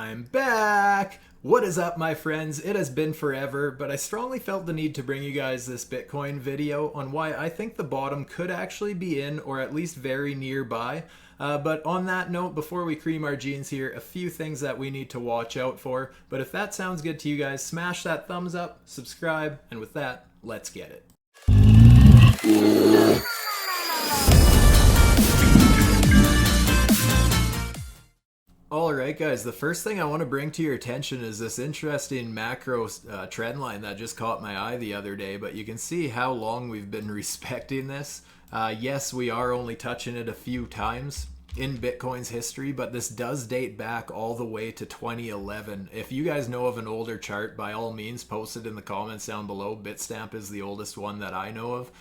I'm back! What is up, my friends? It has been forever, but I strongly felt the need to bring you guys this Bitcoin video on why I think the bottom could actually be in, or at least very nearby. But on that note, before we cream our jeans here, a few things that we need to watch out for. But if that sounds good to you guys, smash that thumbs up, subscribe, and with that, let's get it. Alright guys, the first thing I want to bring to your attention is this interesting macro trend line that just caught my eye the other day, but you can see how long we've been respecting this. Yes, we are only touching it a few times in Bitcoin's history, but this does date back all the way to 2011. If you guys know of an older chart, by all means post it in the comments down below. Bitstamp is the oldest one that I know of.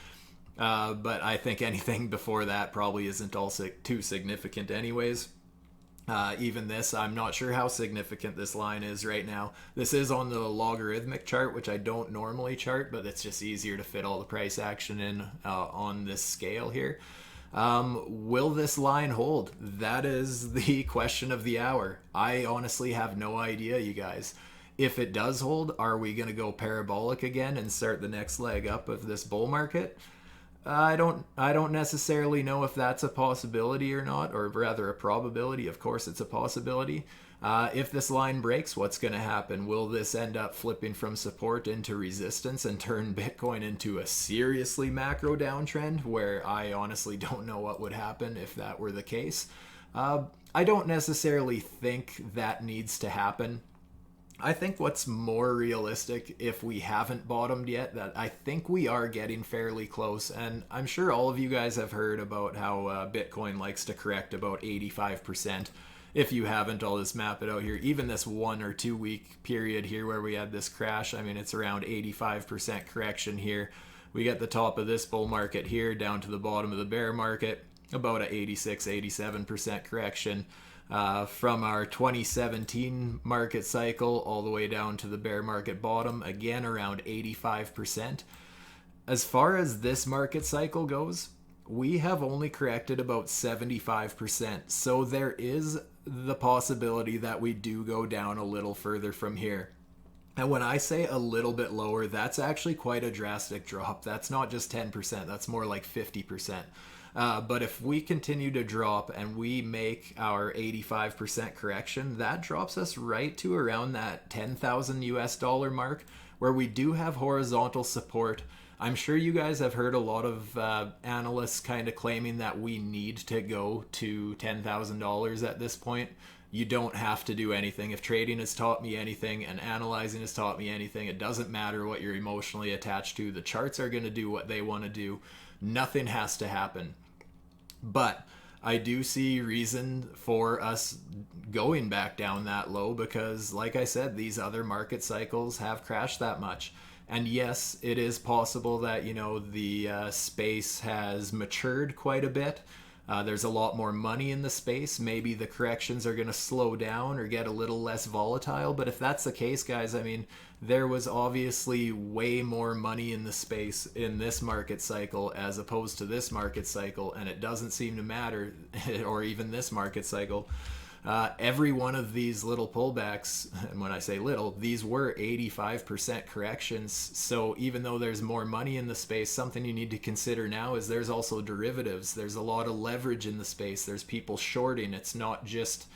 But I think anything before that probably isn't all too significant anyways. Even this, I'm not sure how significant this line is right now. This is on the logarithmic chart, which I don't normally chart, but it's just easier to fit all the price action in on this scale here. Will this line hold? That is the question of the hour. I honestly have no idea, you guys. If it does hold, are we going to go parabolic again and start the next leg up of this bull market? I don't necessarily know if that's a possibility or not, or rather a probability. Of course, it's a possibility. If this line breaks, what's going to happen? Will this end up flipping from support into resistance and turn Bitcoin into a seriously macro downtrend, where I honestly don't know what would happen if that were the case? I don't necessarily think that needs to happen. I think what's more realistic, if we haven't bottomed yet, that I think we are getting fairly close. And I'm sure all of you guys have heard about how Bitcoin likes to correct about 85%. If you haven't, I'll just map it out here. Even this 1 or 2 week period here where we had this crash, I mean, it's around 85% correction here. We get the top of this bull market here down to the bottom of the bear market, about a 86-87% correction. From our 2017 market cycle all the way down to the bear market bottom, again around 85%. As far as this market cycle goes, we have only corrected about 75%. So there is the possibility that we do go down a little further from here. And when I say a little bit lower, that's actually quite a drastic drop. That's not just 10%, that's more like 50%. But if we continue to drop and we make our 85% correction, that drops us right to around that 10,000 US dollar mark, where we do have horizontal support. I'm sure you guys have heard a lot of analysts kind of claiming that we need to go to $10,000 at this point. You don't have to do anything. If trading has taught me anything and analyzing has taught me anything, it doesn't matter what you're emotionally attached to. The charts are going to do what they want to do. Nothing has to happen. But I do see reason for us going back down that low because, like I said, these other market cycles have crashed that much. And yes, it is possible that, you know, the space has matured quite a bit. There's a lot more money in the space. Maybe the corrections are going to slow down or get a little less volatile. But if that's the case, guys, I mean, there was obviously way more money in the space in this market cycle as opposed to this market cycle. And it doesn't seem to matter, or even this market cycle. Every one of these little pullbacks, and when I say little, these were 85% corrections. So even though there's more money in the space, something you need to consider now is there's also derivatives. There's a lot of leverage in the space. There's people shorting. It's not just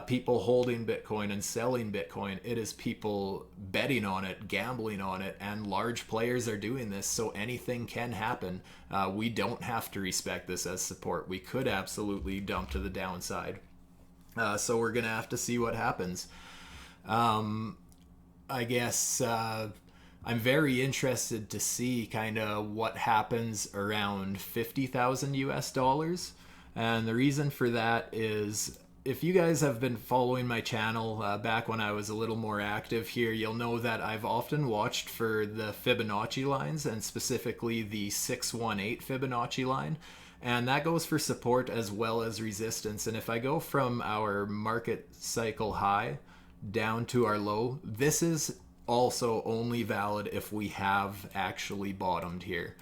people holding Bitcoin and selling Bitcoin. It is people betting on it, gambling on it, and large players are doing this. So anything can happen. We don't have to respect this as support. We could absolutely dump to the downside. So we're going to have to see what happens. I guess I'm very interested to see kind of what happens around 50,000 US dollars. And the reason for that is, if you guys have been following my channel back when I was a little more active here, you'll know that I've often watched for the Fibonacci lines, and specifically the 618 Fibonacci line. And that goes for support as well as resistance. And if I go from our market cycle high down to our low, this is also only valid if we have actually bottomed here.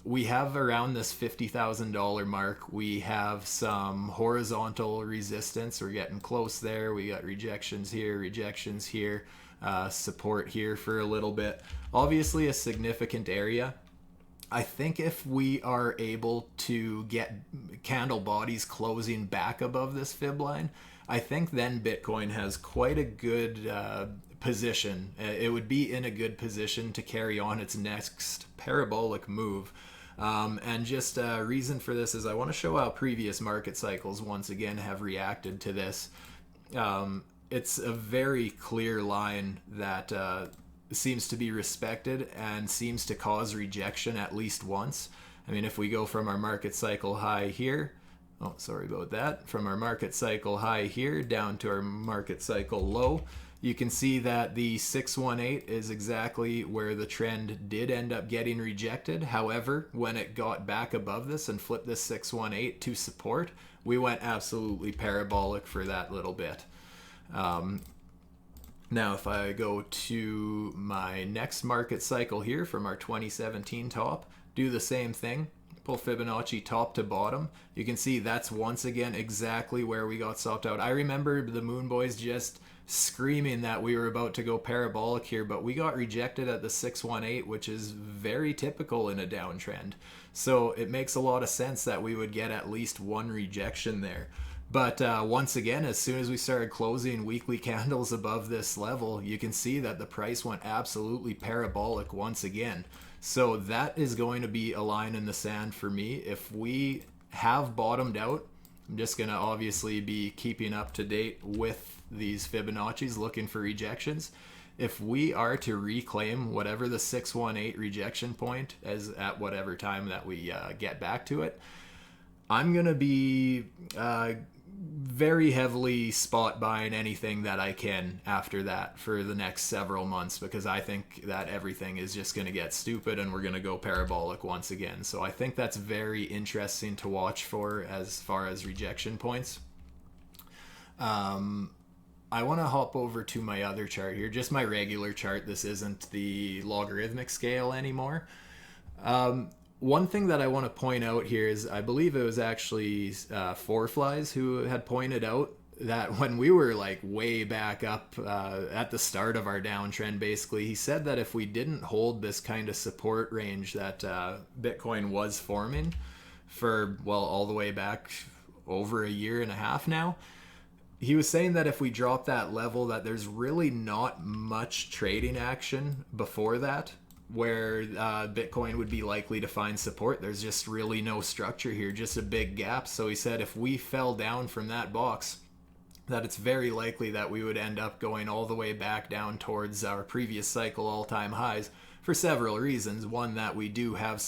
We have around this $50,000 mark. We have some horizontal resistance. We're getting close there. We got rejections here, support here for a little bit. Obviously, a significant area. I think if we are able to get candle bodies closing back above this fib line, I think then Bitcoin has quite a good position. It would be in a good position to carry on its next parabolic move. And just a reason for this is I want to show how previous market cycles once again have reacted to this. It's a very clear line that seems to be respected and seems to cause rejection at least once. I mean, if we go from our market cycle high here, oh, sorry about that, from our market cycle high here down to our market cycle low, you can see that the 618 is exactly where the trend did end up getting rejected. However, when it got back above this and flipped this 618 to support, we went absolutely parabolic for that little bit. Now, if I go to my next market cycle here from our 2017 top, do the same thing, pull Fibonacci top to bottom, you can see that's once again exactly where we got stopped out. I remember the Moon Boys just screaming that we were about to go parabolic here, but we got rejected at the 618, which is very typical in a downtrend. So it makes a lot of sense that we would get at least one rejection there. But once again, as soon as we started closing weekly candles above this level, you can see that the price went absolutely parabolic once again. So that is going to be a line in the sand for me. If we have bottomed out, I'm just going to obviously be keeping up to date with these Fibonacci's, looking for rejections. If we are to reclaim whatever the 618 rejection point is at whatever time that we get back to it, I'm going to be very heavily spot buying anything that I can after that for the next several months, because I think that everything is just going to get stupid and we're going to go parabolic once again. So I think that's very interesting to watch for as far as rejection points. I want to hop over to my other chart here, just my regular chart. This isn't the logarithmic scale anymore. One thing that I want to point out here is I believe it was actually Four Flies who had pointed out that when we were like way back up at the start of our downtrend, basically, he said that if we didn't hold this kind of support range that Bitcoin was forming for, well, all the way back over a year and a half now, he was saying that if we drop that level, that there's really not much trading action before that, where Bitcoin would be likely to find support. There's just really no structure here, just a big gap. So he said if we fell down from that box, that it's very likely that we would end up going all the way back down towards our previous cycle all-time highs for several reasons. One, that we do have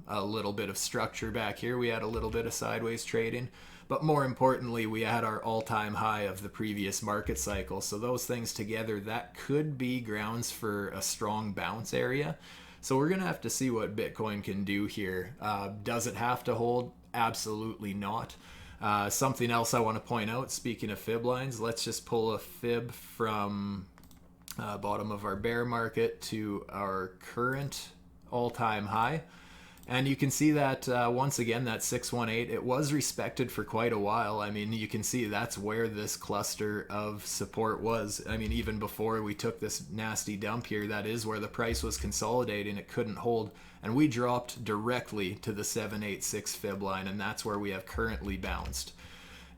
a little bit of structure back here. We had a little bit of sideways trading. But more importantly, we had our all-time high of the previous market cycle. So those things together, that could be grounds for a strong bounce area. So we're going to have to see what Bitcoin can do here. Does it have to hold? Absolutely not. Something else I want to point out, speaking of fib lines, let's just pull a fib from bottom of our bear market to our current all-time high. And you can see that once again, that 618, it was respected for quite a while. I mean, you can see that's where this cluster of support was. I mean, even before we took this nasty dump here, that is where the price was consolidating. It couldn't hold. And we dropped directly to the 786 fib line, and that's where we have currently bounced.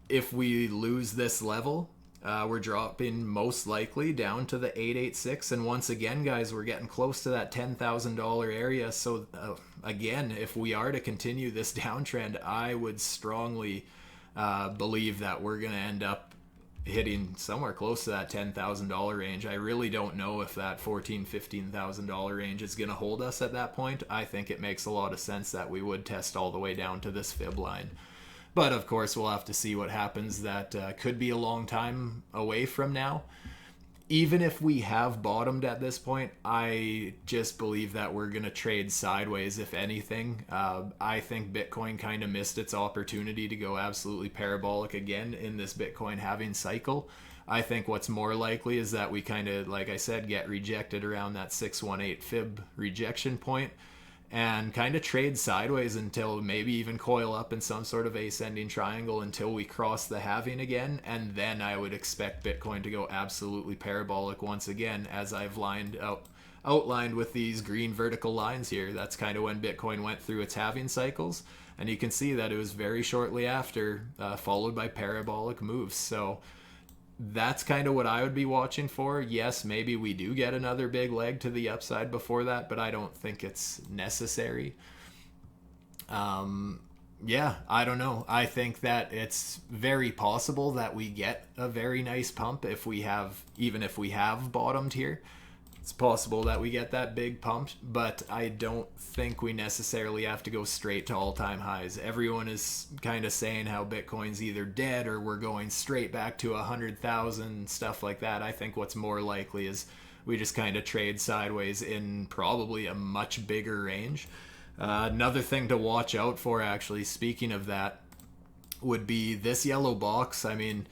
If we lose this level, we're dropping most likely down to the 886, and once again, guys, we're getting close to that $10,000 area. So again, if we are to continue this downtrend, I would strongly believe that we're going to end up hitting somewhere close to that $10,000 range. I really don't know if that $14,000, $15,000 range is going to hold us at that point. I think it makes a lot of sense that we would test all the way down to this fib line. But of course, we'll have to see what happens. That could be a long time away from now. Even if we have bottomed at this point, I just believe that we're going to trade sideways, if anything. I think Bitcoin kind of missed its opportunity to go absolutely parabolic again in this Bitcoin halving cycle. I think what's more likely is that we kind of, like I said, get rejected around that 618 fib rejection point. and kind of trade sideways until maybe even coil up in some sort of ascending triangle until we cross the halving again, and then I would expect Bitcoin to go absolutely parabolic once again, as I've outlined with these green vertical lines here. That's kind of when Bitcoin went through its halving cycles, and you can see that it was very shortly after, followed by parabolic moves. So that's kind of what I would be watching for. Yes, maybe we do get another big leg to the upside before that, but I don't think it's necessary. Yeah, I don't know. I think that it's very possible that we get a very nice pump even if we have bottomed here. It's possible that we get that big pump, but I don't think we necessarily have to go straight to all-time highs. Everyone is kind of saying how Bitcoin's either dead or we're going straight back to 100,000, stuff like that. I think what's more likely is we just kind of trade sideways in probably a much bigger range. Another thing to watch out for, actually, speaking of that, would be this yellow box. I mean,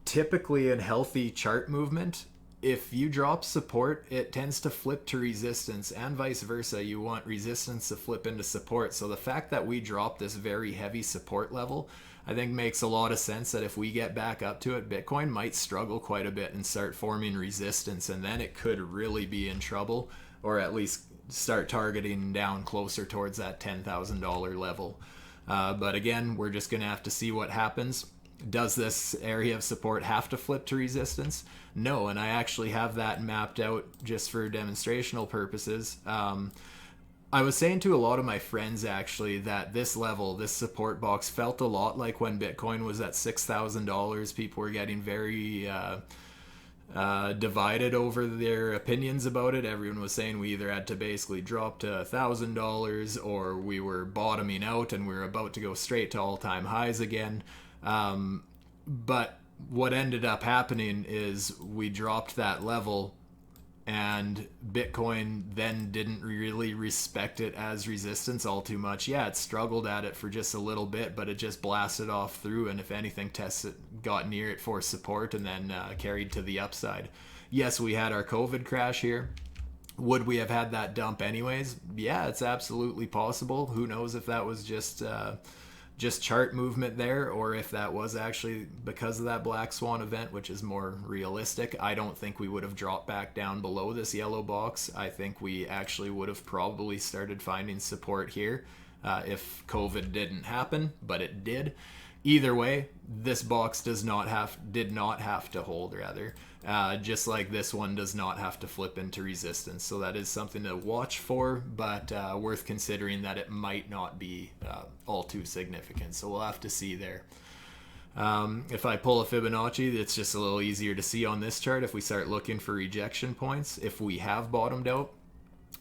typically in healthy chart movement, if you drop support, it tends to flip to resistance, and vice versa. You want resistance to flip into support. So the fact that we drop this very heavy support level, I think makes a lot of sense that if we get back up to it, Bitcoin might struggle quite a bit and start forming resistance, and then it could really be in trouble, or at least start targeting down closer towards that $10,000 level. But again, we're just going to have to see what happens. Does this area of support have to flip to resistance? No, and I actually have that mapped out just for demonstrational purposes. I was saying to a lot of my friends, actually, that this level, this support box, felt a lot like when Bitcoin was at $6,000. People were getting very divided over their opinions about it. Everyone was saying we either had to basically drop to $1,000 or we were bottoming out and we were about to go straight to all-time highs again. But what ended up happening is we dropped that level, and Bitcoin then didn't really respect it as resistance all too much. Yeah, it struggled at it for just a little bit, but it just blasted off through, and if anything, got near it for support and then carried to the upside. Yes, we had our COVID crash here. Would we have had that dump anyways? Yeah, it's absolutely possible. Who knows if that was just chart movement there, or if that was actually because of that black swan event, which is more realistic. I don't think we would have dropped back down below this yellow box. I think we actually would have probably started finding support here if COVID didn't happen, but it did. Either way, this box did not have to hold, rather. Just like this one does not have to flip into resistance. So that is something to watch for, but worth considering that it might not be all too significant. So we'll have to see there. If I pull a Fibonacci, it's just a little easier to see on this chart if we start looking for rejection points. If we have bottomed out,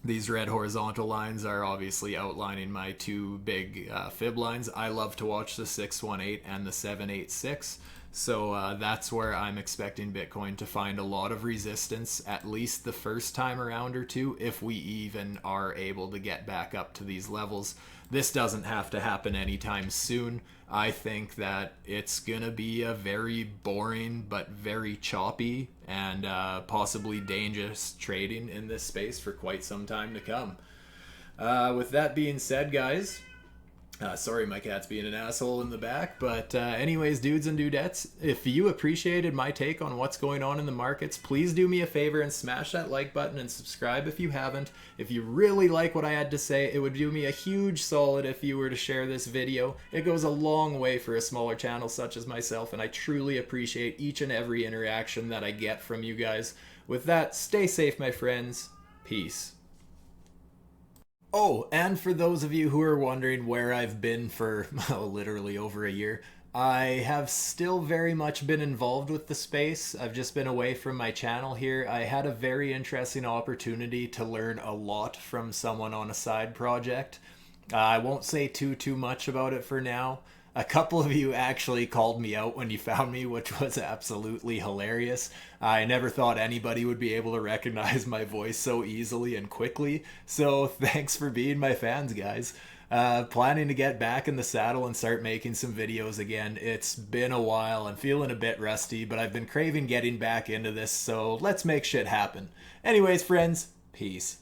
these red horizontal lines are obviously outlining my two big Fib lines. I love to watch the 618 and the 786. So that's where I'm expecting Bitcoin to find a lot of resistance, at least the first time around or two, if we even are able to get back up to these levels. This doesn't have to happen anytime soon. I think that it's going to be a very boring but very choppy and possibly dangerous trading in this space for quite some time to come. With that being said, guys, sorry, my cat's being an asshole in the back. But anyways, dudes and dudettes, if you appreciated my take on what's going on in the markets, please do me a favor and smash that like button and subscribe if you haven't. If you really like what I had to say, it would do me a huge solid if you were to share this video. It goes a long way for a smaller channel such as myself, and I truly appreciate each and every interaction that I get from you guys. With that, stay safe, my friends. Peace. Oh, and for those of you who are wondering where I've been for literally over a year, I have still very much been involved with the space. I've just been away from my channel here. I had a very interesting opportunity to learn a lot from someone on a side project. I won't say too much about it for now. A couple of you actually called me out when you found me, which was absolutely hilarious. I never thought anybody would be able to recognize my voice so easily and quickly. So thanks for being my fans, guys. Planning to get back in the saddle and start making some videos again. It's been a while. I'm feeling a bit rusty, but I've been craving getting back into this, so let's make shit happen. Anyways, friends, peace.